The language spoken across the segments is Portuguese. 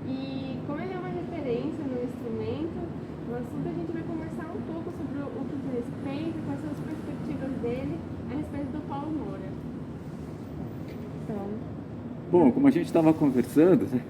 E como ele é uma referência no instrumento, no assunto a gente vai conversar um pouco sobre o que ele fez e quais são as perspectivas dele a respeito do Paulo Moura. Então... Bom, como a gente estava conversando, né,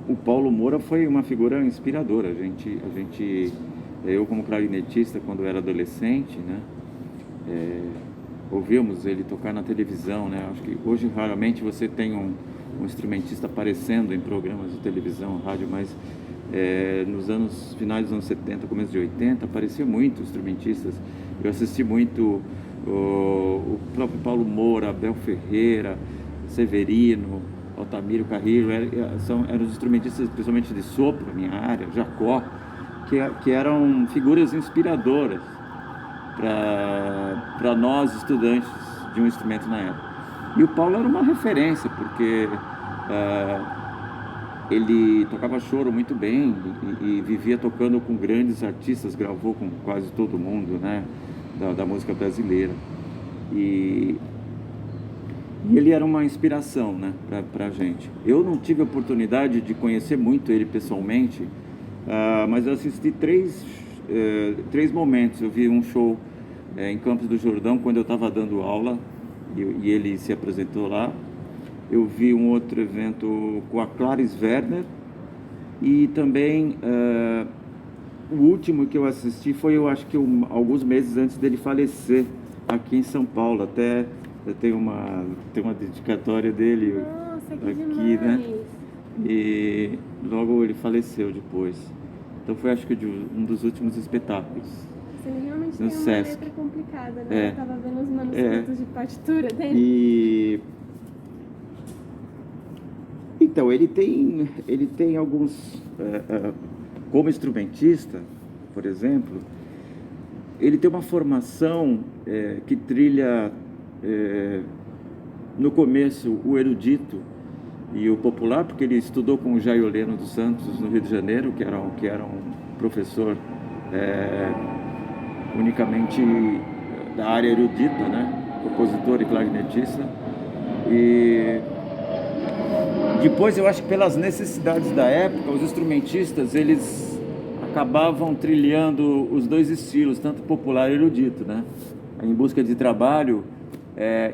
o Paulo Moura foi uma figura inspiradora. Eu como clarinetista, quando era adolescente, né, ouvíamos ele tocar na televisão, né? Acho que hoje raramente você tem um instrumentista aparecendo em programas de televisão, rádio, mas nos finais dos anos 70, começo de 80, aparecia muito instrumentistas. Eu assisti muito o próprio Paulo Moura, Abel Ferreira, Severino, Altamiro Carrillo, eram os instrumentistas, principalmente de sopro, na minha área, Jacó, que eram figuras inspiradoras para nós, estudantes de um instrumento na época. E o Paulo era uma referência, porque ele tocava choro muito bem e vivia tocando com grandes artistas, gravou com quase todo mundo, né, da música brasileira. E ele era uma inspiração, né, para a gente. Eu não tive a oportunidade de conhecer muito ele pessoalmente, mas eu assisti três momentos. Eu vi um show em Campos do Jordão, quando eu estava dando aula, e ele se apresentou lá. Eu vi um outro evento com a Clarice Werner, e também o último que eu assisti foi, eu acho que alguns meses antes dele falecer, aqui em São Paulo. Até tem uma dedicatória dele. Nossa, que aqui, demais. né? E logo ele faleceu depois. Então foi, acho que, um dos últimos espetáculos. Você realmente no tem uma Sesc. letra complicada, né? Eu tava vendo os manuscritos de partitura dele. E então ele tem alguns, como instrumentista, por exemplo, ele tem uma formação que trilha no começo o erudito e o popular, porque ele estudou com o Jair Oleno dos Santos no Rio de Janeiro, que era um professor unicamente da área erudita, né? Compositor e clarinetista. E depois, eu acho que pelas necessidades da época, os instrumentistas, eles acabavam trilhando os dois estilos, tanto popular e erudito, né? Em busca de trabalho.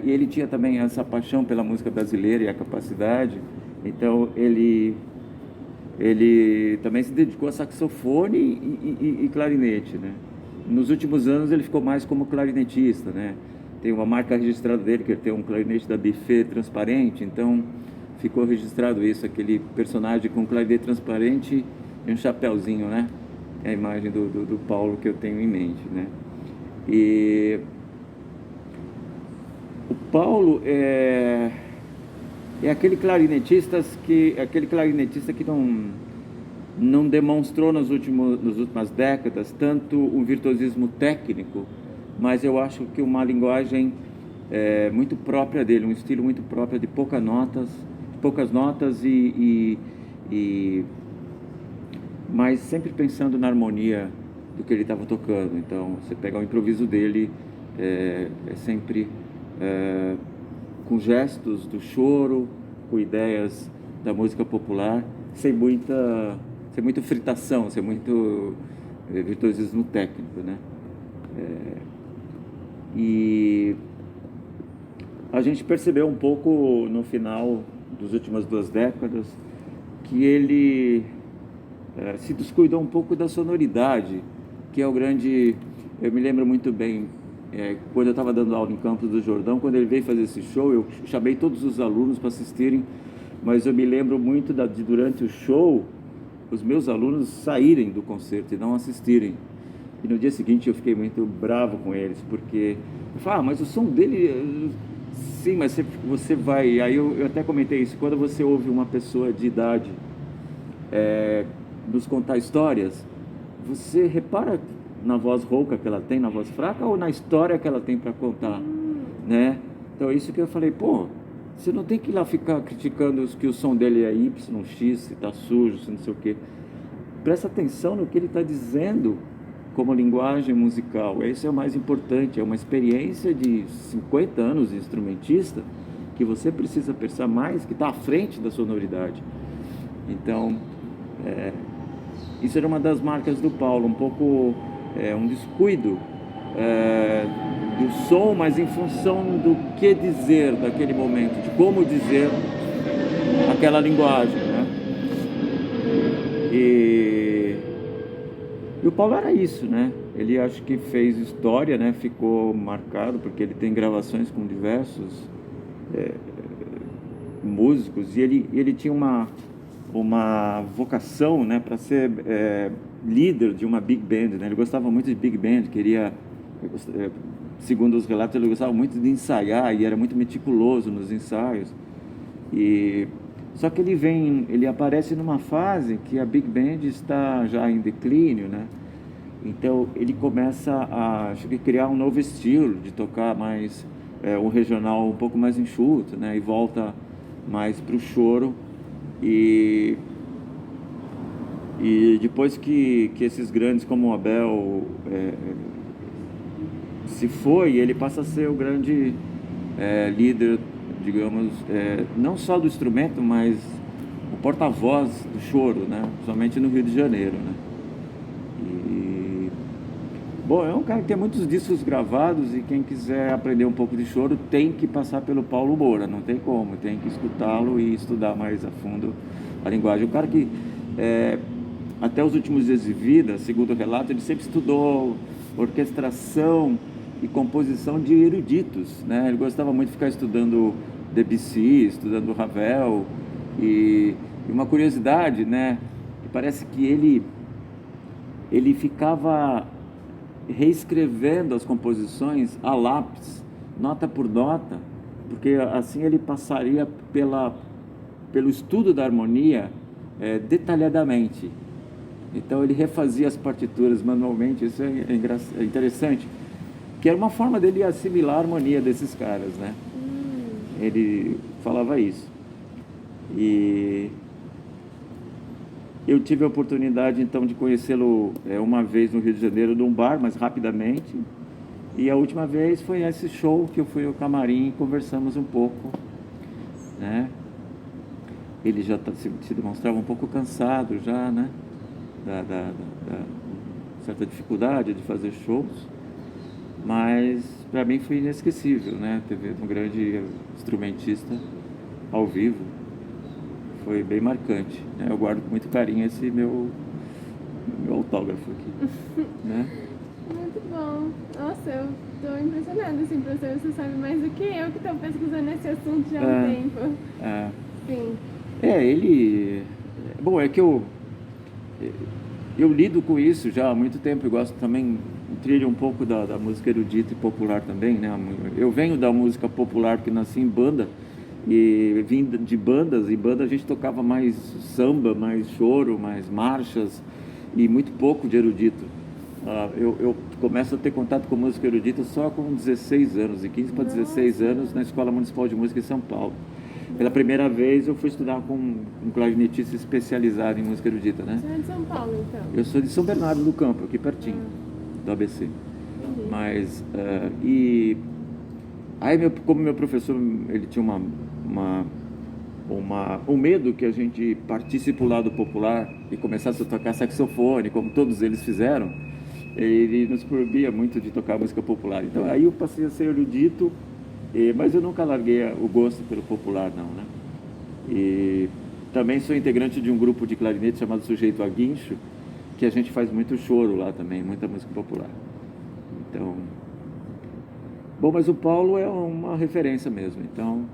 E ele tinha também essa paixão pela música brasileira e a capacidade. Então ele também se dedicou a saxofone e clarinete, né? Nos últimos anos ele ficou mais como clarinetista, né? Tem uma marca registrada dele, que ele tem um clarinete da Buffet transparente, então ficou registrado isso, aquele personagem com clarinete transparente e um chapéuzinho, né? É a imagem do Paulo que eu tenho em mente, né? E o Paulo é aquele clarinetista que não demonstrou nas últimas décadas tanto um virtuosismo técnico, mas eu acho que uma linguagem muito própria dele, um estilo muito próprio de poucas notas mas sempre pensando na harmonia do que ele estava tocando. Então, você pegar o improviso dele, é sempre com gestos do choro, com ideias da música popular, sem muita fritação, sem muito virtuosismo técnico, né? E a gente percebeu um pouco no final das últimas 2 décadas que ele se descuidou um pouco da sonoridade, que é o grande... Eu me lembro muito bem, quando eu estava dando aula em Campos do Jordão, quando ele veio fazer esse show, eu chamei todos os alunos para assistirem, mas eu me lembro muito de durante o show, os meus alunos saírem do concerto e não assistirem. E no dia seguinte eu fiquei muito bravo com eles, porque eu falei, mas o som dele... Sim, mas você vai... Aí eu até comentei isso, quando você ouve uma pessoa de idade nos contar histórias, você repara na voz rouca que ela tem, na voz fraca, ou na história que ela tem para contar, né? Então isso que eu falei, você não tem que ir lá ficar criticando que o som dele é YX, se tá sujo, se não sei o quê. Presta atenção no que ele está dizendo como linguagem musical. Esse é o mais importante, é uma experiência de 50 anos de instrumentista que você precisa pensar mais, que está à frente da sonoridade. Então, isso era uma das marcas do Paulo, um pouco um descuido do som, mas em função do que dizer daquele momento, de como dizer aquela linguagem, né? E o Paulo era isso, né? Ele acho que fez história, né? Ficou marcado porque ele tem gravações com diversos músicos e ele tinha uma vocação, né, para ser líder de uma big band, né? Ele gostava muito de big band, segundo os relatos, ele gostava muito de ensaiar e era muito meticuloso nos ensaios. Só que ele aparece numa fase que a big band está já em declínio, né? Então ele começa a criar um novo estilo de tocar mais um regional um pouco mais enxuto, né? E volta mais para o choro. E depois que esses grandes como o Abel se foi, ele passa a ser o grande líder, digamos, não só do instrumento, mas o porta-voz do choro, né? Principalmente no Rio de Janeiro, né? Bom, é um cara que tem muitos discos gravados e quem quiser aprender um pouco de choro tem que passar pelo Paulo Moura, não tem como, tem que escutá-lo e estudar mais a fundo a linguagem. O cara que, até os últimos dias de vida, segundo o relato, ele sempre estudou orquestração e composição de eruditos, né? Ele gostava muito de ficar estudando Debussy, estudando Ravel, e uma curiosidade, né? Parece que ele ficava reescrevendo as composições a lápis, nota por nota, porque assim ele passaria pelo estudo da harmonia detalhadamente. Então ele refazia as partituras manualmente. Isso é interessante, que era uma forma dele assimilar a harmonia desses caras, né? Ele falava isso. E eu tive a oportunidade, então, de conhecê-lo uma vez no Rio de Janeiro, num bar, mas rapidamente. E a última vez foi nesse show que eu fui ao camarim e conversamos um pouco, né? Ele já se demonstrava um pouco cansado já, né? Da certa dificuldade de fazer shows. Mas, para mim, foi inesquecível, né? Teve um grande instrumentista ao vivo. Foi bem marcante, né? Eu guardo com muito carinho esse meu autógrafo aqui, né? Muito bom. Nossa, eu estou impressionada, assim, professor, você sabe mais do que eu que estou pesquisando esse assunto já há um tempo. Sim. Ele... Bom, é que eu lido com isso já há muito tempo. Eu gosto também, trilho um pouco da música erudita e popular também, né? Eu venho da música popular porque nasci em banda. E vim de bandas, e banda a gente tocava mais samba, mais choro, mais marchas e muito pouco de erudito. Eu começo a ter contato com música erudita só com 16 anos, de 15 para 16 anos, na Escola Municipal de Música em São Paulo. Pela primeira vez eu fui estudar com um clarinetista especializado em música erudita, né? Você é de São Paulo, então? Eu sou de São Bernardo do Campo, aqui pertinho, do ABC. Entendi. Mas, aí como meu professor, ele tinha um medo que a gente partisse para o lado popular e começasse a tocar saxofone, como todos eles fizeram, ele nos proibia muito de tocar música popular. Então aí eu passei a ser erudito, mas eu nunca larguei o gosto pelo popular, não, né? E também sou integrante de um grupo de clarinete chamado Sujeito a Guincho, que a gente faz muito choro lá também, muita música popular. Então, bom, mas o Paulo é uma referência mesmo, então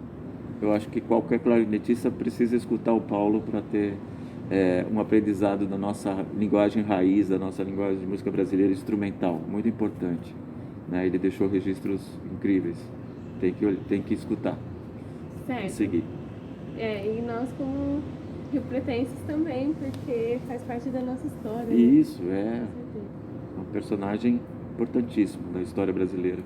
eu acho que qualquer clarinetista precisa escutar o Paulo para ter um aprendizado da nossa linguagem raiz, da nossa linguagem de música brasileira instrumental, muito importante, né? Ele deixou registros incríveis, tem que escutar, certo. seguir. E nós como riopretenses também, porque faz parte da nossa história. Isso, né? um personagem importantíssimo da história brasileira.